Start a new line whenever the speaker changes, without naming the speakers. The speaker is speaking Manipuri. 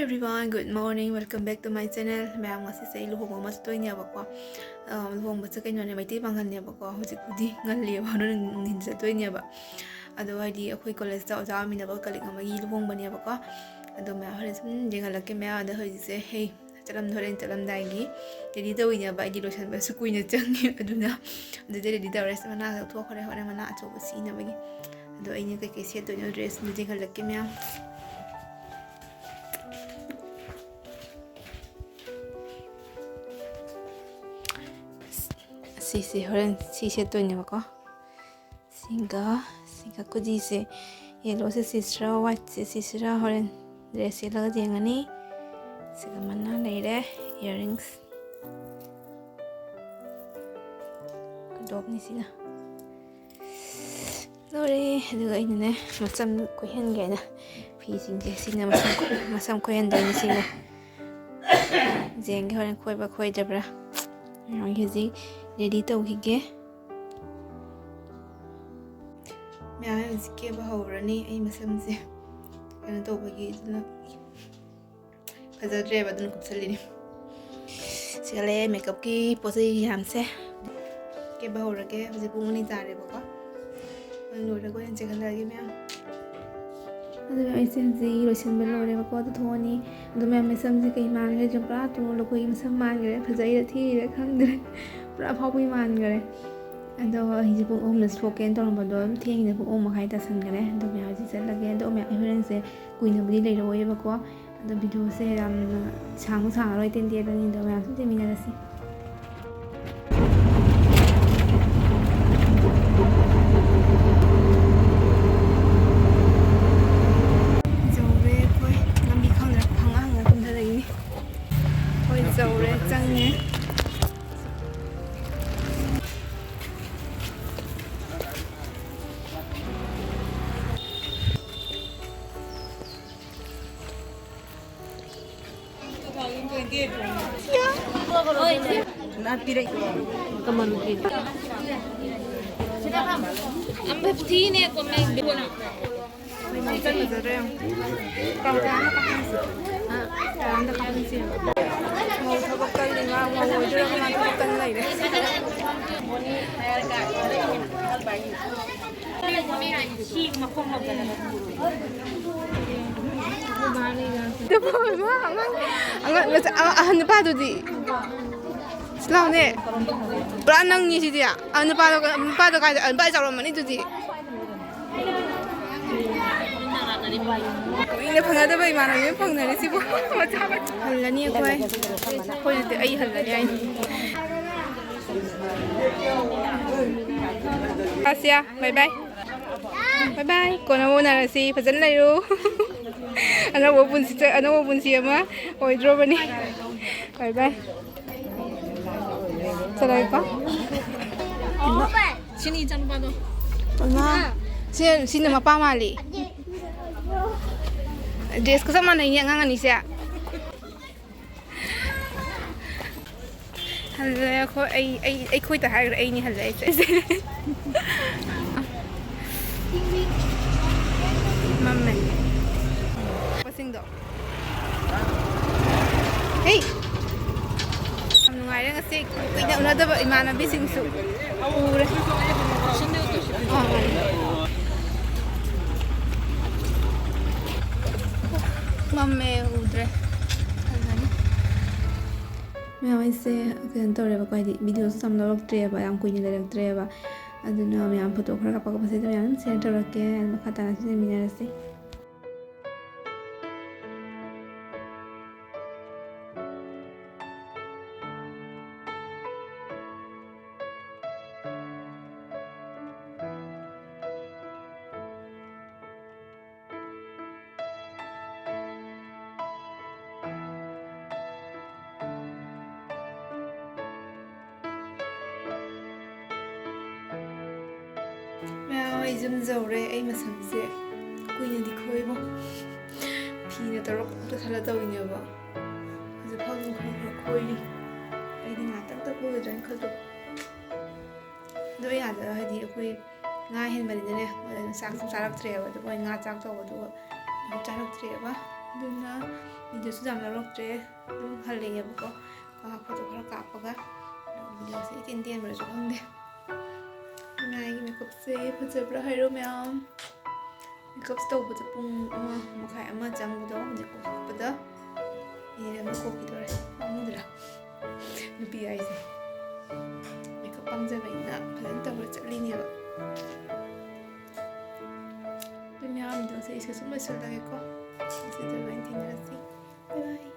everyone, good morning. Welcome back to my channel. Ma'am ngasi say luhong mas toy niya bakwa. Luhong mas kay nyo may tipang niya bakwa. Hujik pudi ngali ba no nin sa toy niya ba. Ado di ako'y college ta oja mi na ba kalik ngamagi luhong ba niya bakwa. Ado ma hore sun jenga laki ma ado hujik say hey chalam thoren chalam daigi. Jadi tahu niya ba di lotion ba sukui niya changi aduna. Ado jadi da rest mana to khore hore mana acho basi na bagi. Ado ay niya kay siya to niya dress ni jenga laki ma. Sisi horen sisi to nya ko singa ko ji se yellow se sisra white se sisra horen dress la jengani siga manna leire earrings dop ni sina lori duga ine masam ko hen ga na fi sing je sina masam ko hen da ni sina jeng horen koi ba koi jabra yezi ready tauhige मैं इसके बहावरनी आई मसमसे कने तो बगी इतना फजर रे बदन कुचलिनी सिगले मेकअप की पोसे हमसे के बहावर के मुझे पुंगनी तारे बका मन लोरे को यांचे खलागे मैं अदे मैं ऐसे जी लोशन बन लोरे बका तो थोनी तो मैं मसमसे कहीं मान गए जब रात तो लोग कोई मसम मान गए फजर थी रे खंग pura phawui man gare ado hiji pung om nas foken tor ba do theng ne pung om khai ta san gare ado me haji sel lage ado me ihren se kuina budi lai ro ye ba ko ado video se ram sang sang roi ten dia ni do me asu te mina rasi jore koi lambi khang ra phang ang kum da lai ni koi jore chang ne
Not direct. Come on, please. I'm 15 eh, kung may bilang.
May makan na dere. Kang kana kakansi. Kang da kakansi. Mau tabakal ni nga mau dere ko man tabakal lai re. Ang pa do di. Selaw ne. Beranang ni dia. Ang pa do kai ang pa jaw man ni tu di. Ini phanga ba imana ni phanga ni si bo. Ma cha ba. Halani koi. Koi te ai halani ai. Asia, bye bye. Bye bye. Kona mo na si phajan lai ro. Ana wo bun si ma. Oi dro bani. Bye bye. Sarai pa.
Sini jangan pada.
Ma. Sini mapa mali. Dress ko sama na inya ngangan ni siya. Hala ko ay khoi ta hai ai ni hala ai. Mamme. Pasing do. Hey. Am nungai ra ngasi kuina unada ba imanabi singsu. Ure. Mamme udre. मैं वैसे कहीं तौर पर कोई वीडियो सब लोग ट्रे बा हम कोई नहीं लग ट्रे बा अदुना मैं हम फोटो खरा का पका पसे तो मैं सेंटर रख के खाता ना से मिना से मैं ज़ुम ज़ौरे ऐ मसम से कोई न दिखोई बो फी न तरक तो थला तो इन्या बा जो फागु खोई ऐ दिन आतक तक कोई जन खतो दो याद है दी कोई nga hen bari ne sak sak treba to nga chak to to chak treba ꯑꯗꯨꯅ ꯚꯤꯗꯤꯑꯣꯁꯨ ꯌꯥꯝ ꯂꯧꯔꯛꯇ꯭ꯔꯦ ꯑꯗꯨꯝ ꯍꯜꯂꯛꯑꯦꯕꯀꯣ ꯐꯣꯇꯣ ꯈꯔ ꯀꯥꯞꯄꯒ ꯚꯤꯗꯤꯑꯣꯁꯦ ꯏꯇꯦꯟ ꯇꯦꯟꯕ꯭ꯔꯁꯨ ꯈꯪꯗꯦ ꯉꯥꯏꯒꯤ ꯃꯦꯀꯞꯁꯦ ꯐꯖꯕ꯭ꯔꯥ ꯍꯥꯏꯔꯣ ꯃꯌꯥꯝ ꯃꯦꯀꯞꯁ ꯇꯧꯕꯗ ꯄꯨꯡ 1.5 ꯆꯪꯕꯗꯣ ꯍꯧꯖꯤꯛ ꯀꯣꯛꯄꯗ ꯃꯤꯅꯤꯠ ꯑꯃ ꯀꯣꯛꯈꯤꯗꯣꯔꯦ ꯄꯥꯝꯃꯨꯗ꯭ꯔꯥ ꯅꯨꯄꯤ ꯍꯥꯏꯁꯦ ꯃꯦꯀꯞ ꯄꯥꯝꯖꯕꯅꯤꯅ ꯐꯖꯅ ꯇꯧꯔ ꯆꯠꯂꯤꯅꯦꯕ ꯑꯗꯨ ꯃꯌꯥꯝꯗꯣ ꯏꯁꯩ ꯁꯨꯝ ꯂꯣꯏꯁꯤꯜꯂꯒꯦꯀꯣ ꯉꯁꯤꯗ ꯂꯣꯏꯅ ꯊꯦꯡꯅꯔꯁꯤ ꯕꯥꯏ ꯕꯥꯏ